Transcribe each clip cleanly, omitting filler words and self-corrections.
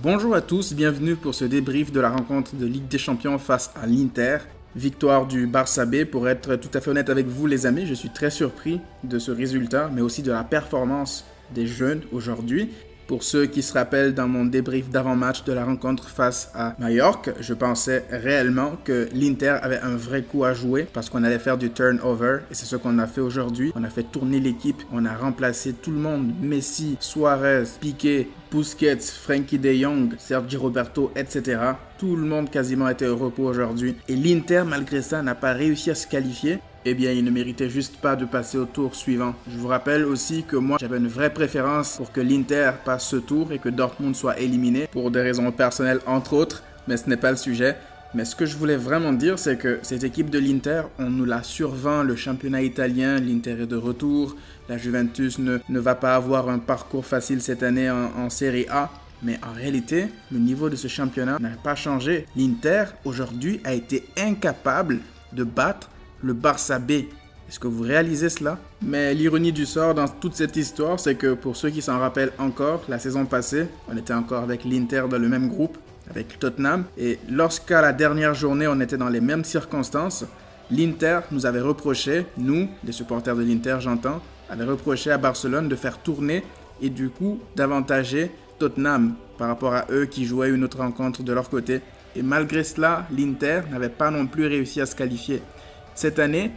Bonjour à tous, bienvenue pour ce débrief de la rencontre de Ligue des Champions face à l'Inter. Victoire du Barça B. Pour être tout à fait honnête avec vous les amis, je suis très surpris de ce résultat, mais aussi de la performance des jeunes aujourd'hui. Pour ceux qui se rappellent dans mon débrief d'avant-match de la rencontre face à Majorque, je pensais réellement que l'Inter avait un vrai coup à jouer parce qu'on allait faire du turnover et c'est ce qu'on a fait aujourd'hui. On a fait tourner l'équipe, on a remplacé tout le monde, Messi, Suarez, Piqué, Busquets, Frenkie de Jong, Sergi Roberto, etc. Tout le monde quasiment était au repos aujourd'hui. Et l'Inter, malgré ça, n'a pas réussi à se qualifier. Eh bien, il ne méritait juste pas de passer au tour suivant. Je vous rappelle aussi que moi, j'avais une vraie préférence pour que l'Inter passe ce tour et que Dortmund soit éliminé pour des raisons personnelles entre autres, mais ce n'est pas le sujet. Mais ce que je voulais vraiment dire, c'est que cette équipe de l'Inter, on nous la survend, le championnat italien, l'Inter est de retour, la Juventus ne va pas avoir un parcours facile cette année en Serie A. Mais en réalité, le niveau de ce championnat n'a pas changé. L'Inter, aujourd'hui, a été incapable de battre le Barça B. Est-ce que vous réalisez cela? Mais l'ironie du sort dans toute cette histoire, c'est que pour ceux qui s'en rappellent encore, la saison passée, on était encore avec l'Inter dans le même groupe, avec Tottenham. Et lorsqu'à la dernière journée, on était dans les mêmes circonstances, l'Inter nous avait reproché, nous, les supporters de l'Inter, j'entends, avait reproché à Barcelone de faire tourner et du coup d'avantager Tottenham par rapport à eux qui jouaient une autre rencontre de leur côté. Et malgré cela, l'Inter n'avait pas non plus réussi à se qualifier. Cette année,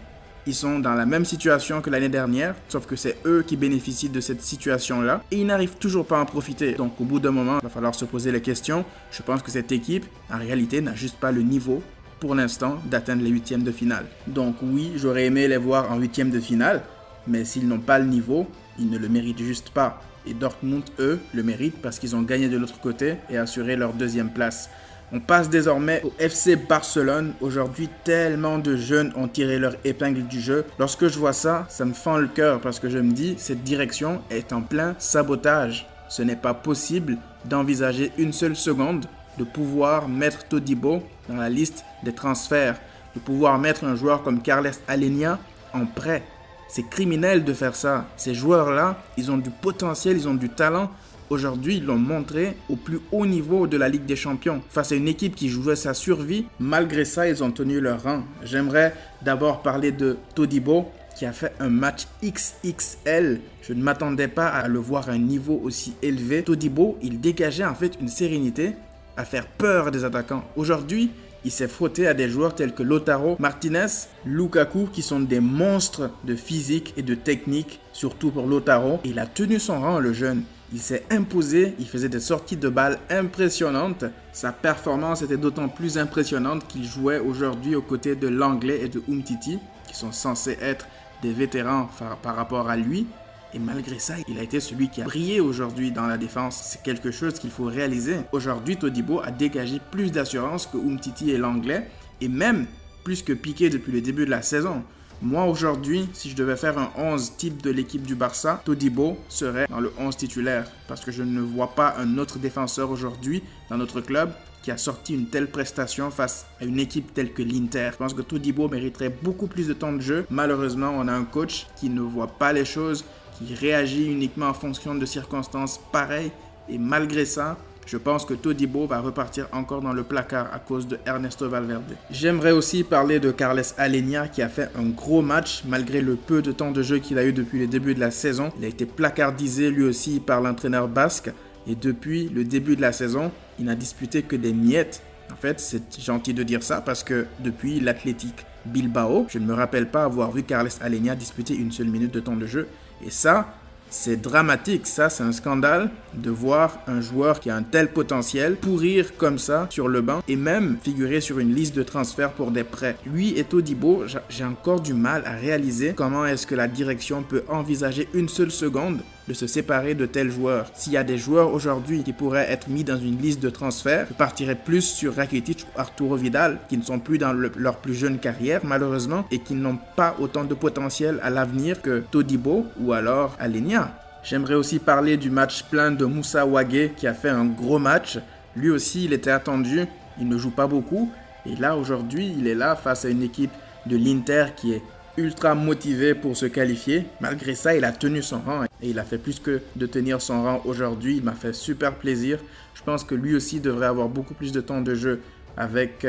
ils sont dans la même situation que l'année dernière, sauf que c'est eux qui bénéficient de cette situation-là et ils n'arrivent toujours pas à en profiter. Donc au bout d'un moment, il va falloir se poser les questions. Je pense que cette équipe, en réalité, n'a juste pas le niveau pour l'instant d'atteindre les huitièmes de finale. Donc oui, j'aurais aimé les voir en huitièmes de finale, mais s'ils n'ont pas le niveau, ils ne le méritent juste pas. Et Dortmund, eux, le méritent parce qu'ils ont gagné de l'autre côté et assuré leur deuxième place. On passe désormais au FC Barcelone. Aujourd'hui, tellement de jeunes ont tiré leur épingle du jeu. Lorsque je vois ça, ça me fend le cœur parce que je me dis, cette direction est en plein sabotage. Ce n'est pas possible d'envisager une seule seconde de pouvoir mettre Todibo dans la liste des transferts, de pouvoir mettre un joueur comme Carles Alenia en prêt. C'est criminel de faire ça. Ces joueurs-là, ils ont du potentiel, ils ont du talent. Aujourd'hui, ils l'ont montré au plus haut niveau de la Ligue des Champions. Face à une équipe qui jouait sa survie, malgré ça, ils ont tenu leur rang. J'aimerais d'abord parler de Todibo, qui a fait un match XXL. Je ne m'attendais pas à le voir à un niveau aussi élevé. Todibo, il dégageait en fait une sérénité à faire peur des attaquants. Aujourd'hui, il s'est frotté à des joueurs tels que Lautaro Martinez, Lukaku, qui sont des monstres de physique et de technique, surtout pour Lautaro. Il a tenu son rang, le jeune. Il s'est imposé, il faisait des sorties de balles impressionnantes. Sa performance était d'autant plus impressionnante qu'il jouait aujourd'hui aux côtés de Langlais et de Umtiti, qui sont censés être des vétérans par rapport à lui. Et malgré ça, il a été celui qui a brillé aujourd'hui dans la défense. C'est quelque chose qu'il faut réaliser. Aujourd'hui, Todibo a dégagé plus d'assurance que Umtiti et Langlais, et même plus que Piqué depuis le début de la saison. Moi, aujourd'hui, si je devais faire un 11 type de l'équipe du Barça, Todibo serait dans le 11 titulaire. Parce que je ne vois pas un autre défenseur aujourd'hui dans notre club qui a sorti une telle prestation face à une équipe telle que l'Inter. Je pense que Todibo mériterait beaucoup plus de temps de jeu. Malheureusement, on a un coach qui ne voit pas les choses, qui réagit uniquement en fonction de circonstances pareilles. Et malgré ça, je pense que Todibo va repartir encore dans le placard à cause de Ernesto Valverde. J'aimerais aussi parler de Carles Alenia qui a fait un gros match malgré le peu de temps de jeu qu'il a eu depuis le début de la saison. Il a été placardisé lui aussi par l'entraîneur basque et depuis le début de la saison, il n'a disputé que des miettes. En fait, c'est gentil de dire ça parce que depuis l'Athletic Bilbao, je ne me rappelle pas avoir vu Carles Alenia disputer une seule minute de temps de jeu. Et ça, c'est dramatique, ça c'est un scandale de voir un joueur qui a un tel potentiel pourrir comme ça sur le banc et même figurer sur une liste de transferts pour des prêts. Lui et Todibo, j'ai encore du mal à réaliser comment est-ce que la direction peut envisager une seule seconde de se séparer de tels joueurs. S'il y a des joueurs aujourd'hui qui pourraient être mis dans une liste de transferts, je partirais plus sur Rakitic ou Arturo Vidal, qui ne sont plus dans leur plus jeune carrière, malheureusement, et qui n'ont pas autant de potentiel à l'avenir que Todibo ou alors Alenia. J'aimerais aussi parler du match plein de Moussa Wagué, qui a fait un gros match. Lui aussi, il était attendu, il ne joue pas beaucoup, et là, aujourd'hui, il est là face à une équipe de l'Inter qui est ultra motivé pour se qualifier. Malgré ça, il a tenu son rang et il a fait plus que de tenir son rang aujourd'hui. Il m'a fait super plaisir. Je pense que lui aussi devrait avoir beaucoup plus de temps de jeu avec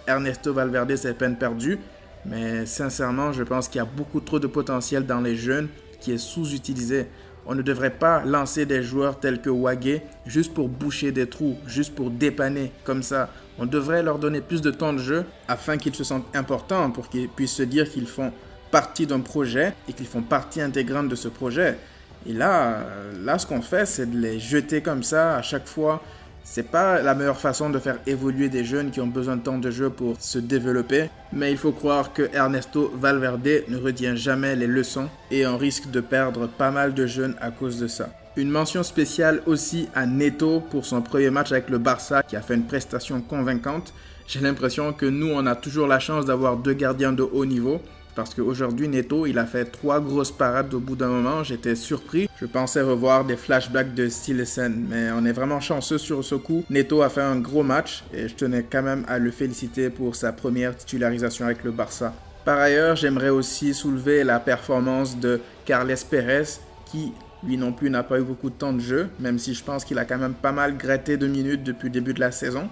Ernesto Valverde, c'est peine perdue. Mais sincèrement, je pense qu'il y a beaucoup trop de potentiel dans les jeunes qui est sous-utilisé. On ne devrait pas lancer des joueurs tels que Wagué juste pour boucher des trous, juste pour dépanner comme ça. On devrait leur donner plus de temps de jeu afin qu'ils se sentent importants pour qu'ils puissent se dire qu'ils font partie d'un projet et qu'ils font partie intégrante de ce projet. Et là, ce qu'on fait, c'est de les jeter comme ça à chaque fois. C'est pas la meilleure façon de faire évoluer des jeunes qui ont besoin de temps de jeu pour se développer. Mais il faut croire que Ernesto Valverde ne retient jamais les leçons et on risque de perdre pas mal de jeunes à cause de ça. Une mention spéciale aussi à Neto pour son premier match avec le Barça qui a fait une prestation convaincante. J'ai l'impression que nous, on a toujours la chance d'avoir 2 gardiens de haut niveau. Parce qu'aujourd'hui, Neto, il a fait 3 grosses parades au bout d'un moment. J'étais surpris. Je pensais revoir des flashbacks de Silesen. Mais on est vraiment chanceux sur ce coup. Neto a fait un gros match. Et je tenais quand même à le féliciter pour sa première titularisation avec le Barça. Par ailleurs, j'aimerais aussi soulever la performance de Carles Pérez, qui lui non plus n'a pas eu beaucoup de temps de jeu. Même si je pense qu'il a quand même pas mal gratté de minutes depuis le début de la saison.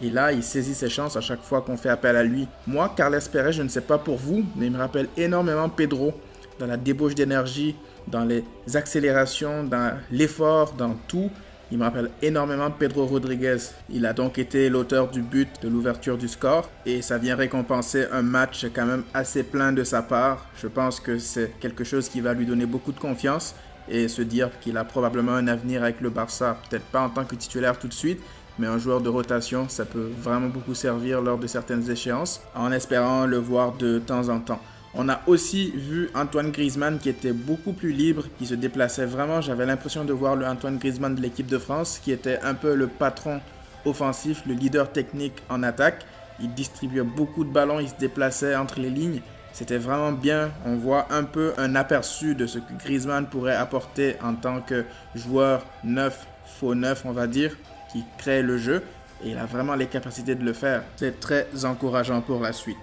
Et là, il saisit ses chances à chaque fois qu'on fait appel à lui. Moi, Carles Pérez, je ne sais pas pour vous, mais il me rappelle énormément Pedro dans la débauche d'énergie, dans les accélérations, dans l'effort, dans tout. Il me rappelle énormément Pedro Rodriguez. Il a donc été l'auteur du but de l'ouverture du score et ça vient récompenser un match quand même assez plein de sa part. Je pense que c'est quelque chose qui va lui donner beaucoup de confiance et se dire qu'il a probablement un avenir avec le Barça. Peut-être pas en tant que titulaire tout de suite, mais un joueur de rotation, ça peut vraiment beaucoup servir lors de certaines échéances, en espérant le voir de temps en temps. On a aussi vu Antoine Griezmann qui était beaucoup plus libre, qui se déplaçait vraiment. J'avais l'impression de voir le Antoine Griezmann de l'équipe de France, qui était un peu le patron offensif, le leader technique en attaque. Il distribuait beaucoup de ballons, il se déplaçait entre les lignes. C'était vraiment bien. On voit un peu un aperçu de ce que Griezmann pourrait apporter en tant que joueur neuf, faux neuf, on va dire, qui crée le jeu et il a vraiment les capacités de le faire. C'est très encourageant pour la suite.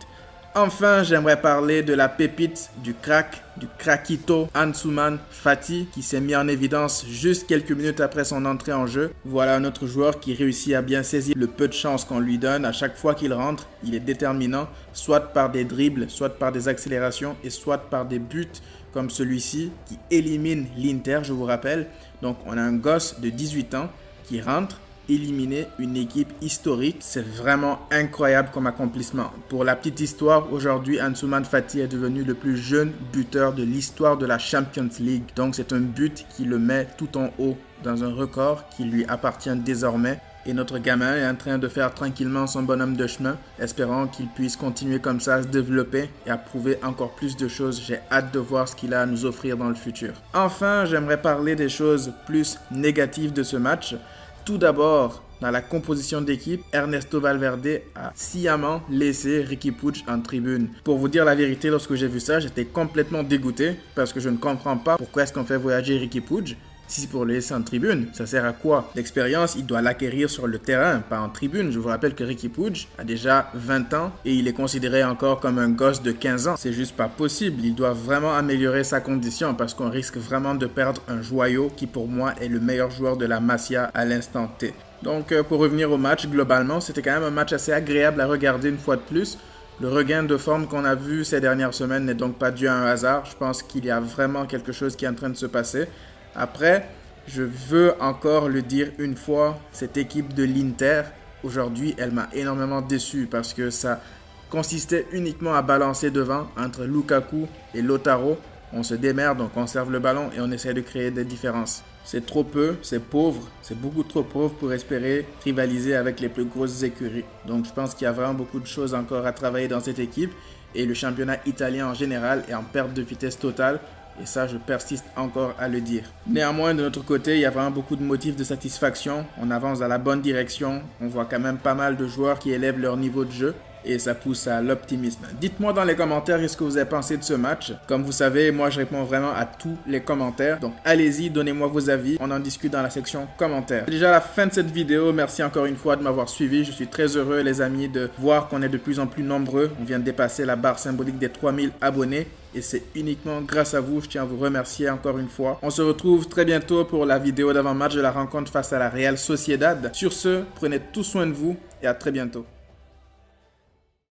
Enfin, j'aimerais parler de la pépite, du craquito Ansu Fati qui s'est mis en évidence juste quelques minutes après son entrée en jeu. Voilà un autre joueur qui réussit à bien saisir le peu de chance qu'on lui donne. À chaque fois qu'il rentre, il est déterminant, soit par des dribbles, soit par des accélérations et soit par des buts comme celui-ci qui élimine l'Inter, je vous rappelle. Donc on a un gosse de 18 ans qui rentre, éliminer une équipe historique. C'est vraiment incroyable comme accomplissement. Pour la petite histoire, aujourd'hui, Ansu Fati est devenu le plus jeune buteur de l'histoire de la Champions League. Donc c'est un but qui le met tout en haut dans un record qui lui appartient désormais. Et notre gamin est en train de faire tranquillement son bonhomme de chemin, espérant qu'il puisse continuer comme ça à se développer et à prouver encore plus de choses. J'ai hâte de voir ce qu'il a à nous offrir dans le futur. Enfin, j'aimerais parler des choses plus négatives de ce match. Tout d'abord, dans la composition d'équipe, Ernesto Valverde a sciemment laissé Riqui Puig en tribune. Pour vous dire la vérité, lorsque j'ai vu ça, j'étais complètement dégoûté parce que je ne comprends pas pourquoi est-ce qu'on fait voyager Riqui Puig. Si c'est pour le laisser en tribune, ça sert à quoi? L'expérience, il doit l'acquérir sur le terrain, pas en tribune. Je vous rappelle que Riqui Puig a déjà 20 ans et il est considéré encore comme un gosse de 15 ans. C'est juste pas possible. Il doit vraiment améliorer sa condition parce qu'on risque vraiment de perdre un joyau qui pour moi est le meilleur joueur de la Masia à l'instant T. Donc pour revenir au match, globalement, c'était quand même un match assez agréable à regarder une fois de plus. Le regain de forme qu'on a vu ces dernières semaines n'est donc pas dû à un hasard. Je pense qu'il y a vraiment quelque chose qui est en train de se passer. Après, je veux encore le dire une fois, cette équipe de l'Inter, aujourd'hui, elle m'a énormément déçu parce que ça consistait uniquement à balancer devant entre Lukaku et Lautaro. On se démerde, on conserve le ballon et on essaie de créer des différences. C'est trop peu, c'est pauvre, c'est beaucoup trop pauvre pour espérer rivaliser avec les plus grosses écuries. Donc je pense qu'il y a vraiment beaucoup de choses encore à travailler dans cette équipe et le championnat italien en général est en perte de vitesse totale. Et ça, je persiste encore à le dire. Néanmoins, de notre côté, il y a vraiment beaucoup de motifs de satisfaction. On avance dans la bonne direction. On voit quand même pas mal de joueurs qui élèvent leur niveau de jeu. et ça pousse à l'optimisme. Dites-moi dans les commentaires ce que vous avez pensé de ce match. Comme vous savez, moi je réponds vraiment à tous les commentaires. Donc allez-y, donnez-moi vos avis. On en discute dans la section commentaires. C'est déjà la fin de cette vidéo. Merci encore une fois de m'avoir suivi. Je suis très heureux les amis de voir qu'on est de plus en plus nombreux. On vient de dépasser la barre symbolique des 3000 abonnés. Et c'est uniquement grâce à vous, je tiens à vous remercier encore une fois. On se retrouve très bientôt pour la vidéo d'avant-match de la rencontre face à la Real Sociedad. Sur ce, prenez tout soin de vous et à très bientôt.